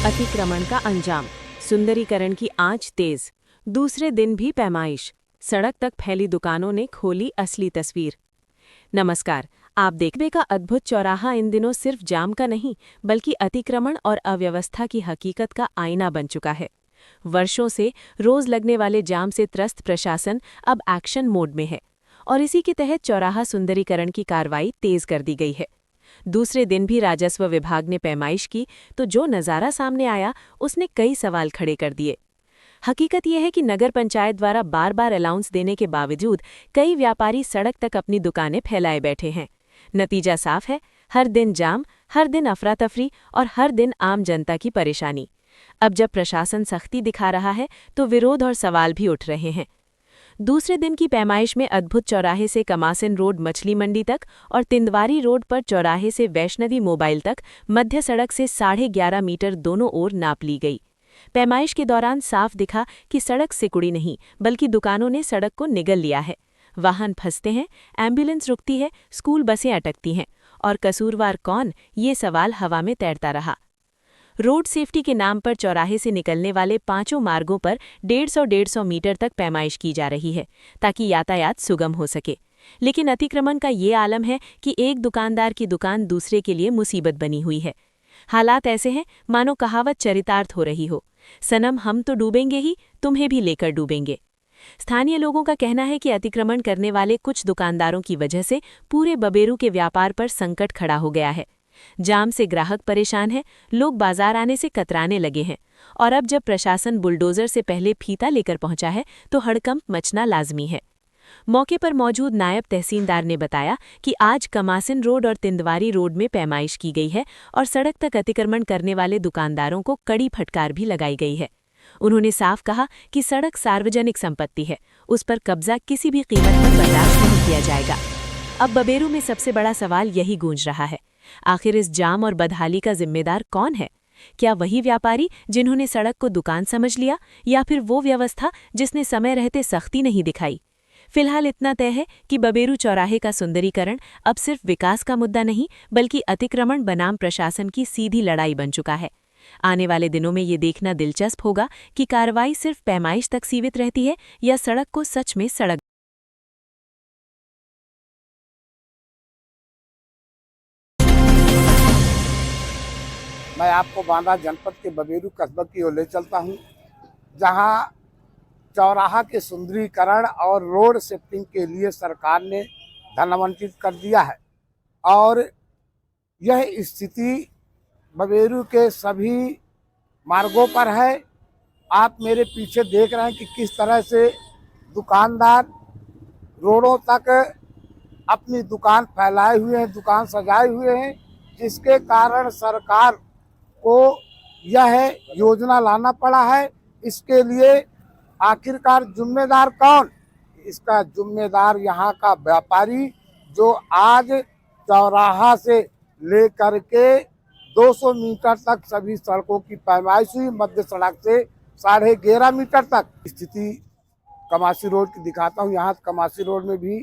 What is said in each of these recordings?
अतिक्रमण का अंजाम, सुंदरीकरण की आंच तेज। दूसरे दिन भी पैमाइश, सड़क तक फैली दुकानों ने खोली असली तस्वीर। नमस्कार, आप देखने का अद्भुत चौराहा इन दिनों सिर्फ जाम का नहीं बल्कि अतिक्रमण और अव्यवस्था की हकीकत का आईना बन चुका है। वर्षों से रोज लगने वाले जाम से त्रस्त प्रशासन अब एक्शन मोड में है और इसी के तहत चौराहा सुंदरीकरण की कार्रवाई तेज कर दी गई है। दूसरे दिन भी राजस्व विभाग ने पैमाइश की तो जो नज़ारा सामने आया उसने कई सवाल खड़े कर दिए। हकीकत यह है कि नगर पंचायत द्वारा बार बार अलाउंस देने के बावजूद कई व्यापारी सड़क तक अपनी दुकानें फैलाए बैठे हैं। नतीजा साफ है, हर दिन जाम, हर दिन अफरा तफरी और हर दिन आम जनता की परेशानी। अब जब प्रशासन सख्ती दिखा रहा है तो विरोध और सवाल भी उठ रहे हैं। दूसरे दिन की पैमाइश में अद्भुत चौराहे से कमासिन रोड मछली मंडी तक और तिंदवारी रोड पर चौराहे से वैष्णवी मोबाइल तक मध्य सड़क से 11.5 मीटर दोनों ओर नाप ली गई। पैमाइश के दौरान साफ दिखा कि सड़क सिकुड़ी नहीं बल्कि दुकानों ने सड़क को निगल लिया है। वाहन फंसते हैं, एम्बुलेंस रुकती है, स्कूल बसें अटकती हैं और कसूरवार कौन, ये सवाल हवा में तैरता रहा। रोड सेफ्टी के नाम पर चौराहे से निकलने वाले पांचों मार्गों पर 150 मीटर तक पैमाइश की जा रही है ताकि यातायात सुगम हो सके। लेकिन अतिक्रमण का ये आलम है कि एक दुकानदार की दुकान दूसरे के लिए मुसीबत बनी हुई है। हालात ऐसे हैं मानो कहावत चरितार्थ हो रही हो, सनम हम तो डूबेंगे ही, तुम्हें भी लेकर डूबेंगे। स्थानीय लोगों का कहना है कि अतिक्रमण करने वाले कुछ दुकानदारों की वजह से पूरे बबेरू के व्यापार पर संकट खड़ा हो गया है। जाम से ग्राहक परेशान है, लोग बाजार आने से कतराने लगे हैं और अब जब प्रशासन बुलडोजर से पहले फीता लेकर पहुंचा है तो हड़कंप मचना लाजमी है। मौके पर मौजूद नायब तहसीलदार ने बताया कि आज कमासिन रोड और तिंदवारी रोड में पैमाइश की गई है और सड़क तक अतिक्रमण करने वाले दुकानदारों को कड़ी फटकार भी लगाई गई है। उन्होंने साफ कहा कि सड़क सार्वजनिक संपत्ति है, उस पर कब्जा किसी भी कीमत पर बर्दाश्त नहीं किया जाएगा। अब बबेरू में सबसे बड़ा सवाल यही गूंज रहा है, आखिर इस जाम और बदहाली का जिम्मेदार कौन है? क्या वही व्यापारी जिन्होंने सड़क को दुकान समझ लिया या फिर वो व्यवस्था जिसने समय रहते सख्ती नहीं दिखाई? फिलहाल इतना तय है कि बबेरू चौराहे का सुंदरीकरण अब सिर्फ विकास का मुद्दा नहीं बल्कि अतिक्रमण बनाम प्रशासन की सीधी लड़ाई बन चुका है। आने वाले दिनों में ये देखना दिलचस्प होगा कि कार्रवाई सिर्फ पैमाइश तक सीमित रहती है या सड़क को सच में सड़क। मैं आपको बांदा जनपद के बबेरू कस्बे की ओर ले चलता हूं, जहां चौराहा के सुंदरीकरण और रोड सेफ्टिंग के लिए सरकार ने धन आवंटित कर दिया है और यह स्थिति बबेरू के सभी मार्गों पर है। आप मेरे पीछे देख रहे हैं कि किस तरह से दुकानदार रोडों तक अपनी दुकान फैलाए हुए हैं, दुकान सजाए हुए हैं, जिसके कारण सरकार को यह योजना लाना पड़ा है। इसके लिए आखिरकार जिम्मेदार कौन? इसका जिम्मेदार यहाँ का व्यापारी जो आज चौराहा से लेकर के 200 मीटर तक सभी सड़कों की पैमाइश हुई, मध्य सड़क से 11.5 मीटर तक। स्थिति कमासी रोड की दिखाता हूँ, यहाँ कमासी रोड में भी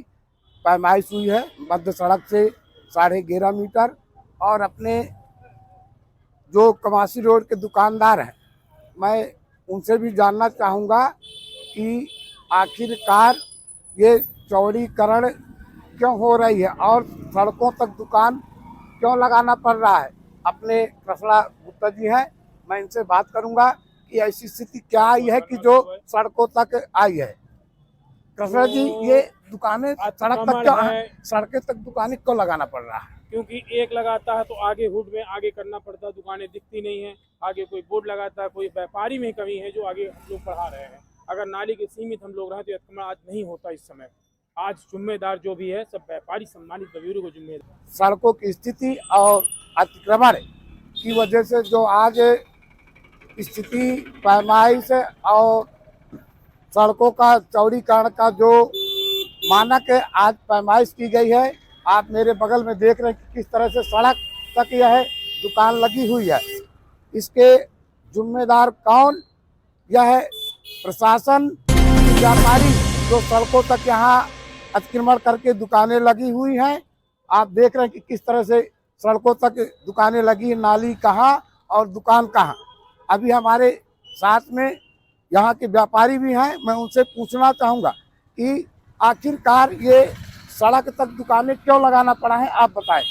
पैमाइश हुई है, मध्य सड़क से 11.5 मीटर। और अपने जो कमासी रोड के दुकानदार हैं, मैं उनसे भी जानना चाहूँगा कि आखिरकार ये चौड़ीकरण क्यों हो रही है और सड़कों तक दुकान क्यों लगाना पड़ रहा है। अपने कृष्णा गुप्ता जी हैं, मैं इनसे बात करूँगा कि ऐसी स्थिति क्या आई है कि जो सड़कों तक आई है। कृष्णा जी, ये दुकानें सड़कें तक दुकानें क्यों लगाना पड़ रहा है? क्योंकि एक लगाता है तो आगे हुड में आगे करना पड़ता है, दुकानें दिखती नहीं है। आगे कोई बोर्ड लगाता है, कोई व्यापारी में कमी है जो आगे हम लोग बढ़ा रहे हैं। अगर नाली के सीमित हम लोग रहे तो अतिक्रमण आज नहीं होता। इस समय आज जिम्मेदार जो भी है सब व्यापारी सम्मानित बबेरू को जिम्मेदार। सड़कों की स्थिति और अतिक्रमण की वजह से जो आज स्थिति पैमाइश और सड़कों का चौड़ीकरण का जो मानक है, आज पैमाइश की गई है। आप मेरे बगल में देख रहे हैं कि किस तरह से सड़क तक यह दुकान लगी हुई है। इसके जिम्मेदार कौन? यह प्रशासन, व्यापारी जो सड़कों तक यहाँ अतिक्रमण करके दुकानें लगी हुई हैं। आप देख रहे हैं कि किस तरह से सड़कों तक दुकानें लगी, नाली कहाँ और दुकान कहाँ। अभी हमारे साथ में यहाँ के व्यापारी भी हैं, मैं उनसे पूछना चाहूँगा कि आखिरकार ये सड़क तक दुकानें क्यों लगाना पड़ा है, आप बताएं।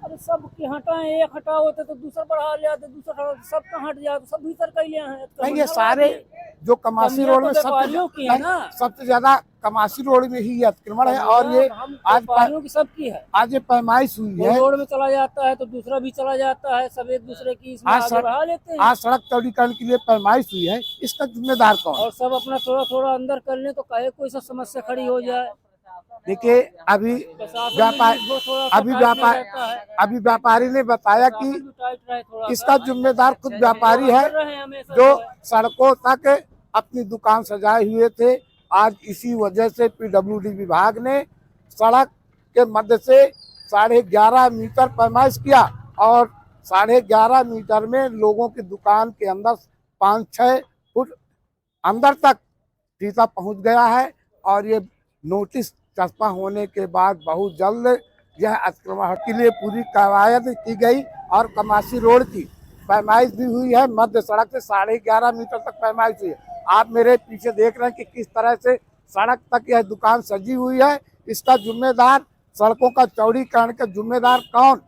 अरे सब की हटाए, एक हटा होते तो दूसरा बढ़ा ले आते, दूसरा हटा सब कहाँ हट जाते, सब भीतर कर लिए हैं। नहीं, ये सारे जो कमासी रोड में व्यापारियों की है ना, सबसे ज्यादा कमासी रोड में ही अतिक्रमण है। और ये आज व्यापारियों की सबकी है। आज ये पैमाइश हुई है, रोड में चला जाता है तो दूसरा भी चला जाता है, सब एक दूसरे की इसमें आगे बढ़ा लेते हैं। आज सड़क चौड़ीकरण के लिए पैमाइश हुई है, इसका जिम्मेदार कौन? और सब अपना थोड़ा थोड़ा अंदर कर ले तो काहे कोई सा समस्या खड़ी हो जाए। देखिए अभी व्यापारी ने बताया कि इसका जिम्मेदार खुद व्यापारी है जो सड़कों तक अपनी दुकान सजाए हुए थे। आज इसी वजह से पीडब्ल्यूडी विभाग ने सड़क के मध्य से 11.5 मीटर पैमाइश किया और 11.5 मीटर में लोगों की दुकान के अंदर 5-6 फुट अंदर तक शीशा पहुंच गया है। और ये नोटिस चस्पा होने के बाद बहुत जल्द यह अतिक्रमण के लिए पूरी कवायद की गई और कमासी रोड की पैमाइश भी हुई है। मध्य सड़क से 11.5 मीटर तक पैमाइश हुई है। आप मेरे पीछे देख रहे हैं कि किस तरह से सड़क तक यह दुकान सजी हुई है। इसका जिम्मेदार, सड़कों का चौड़ीकरण का जिम्मेदार कौन?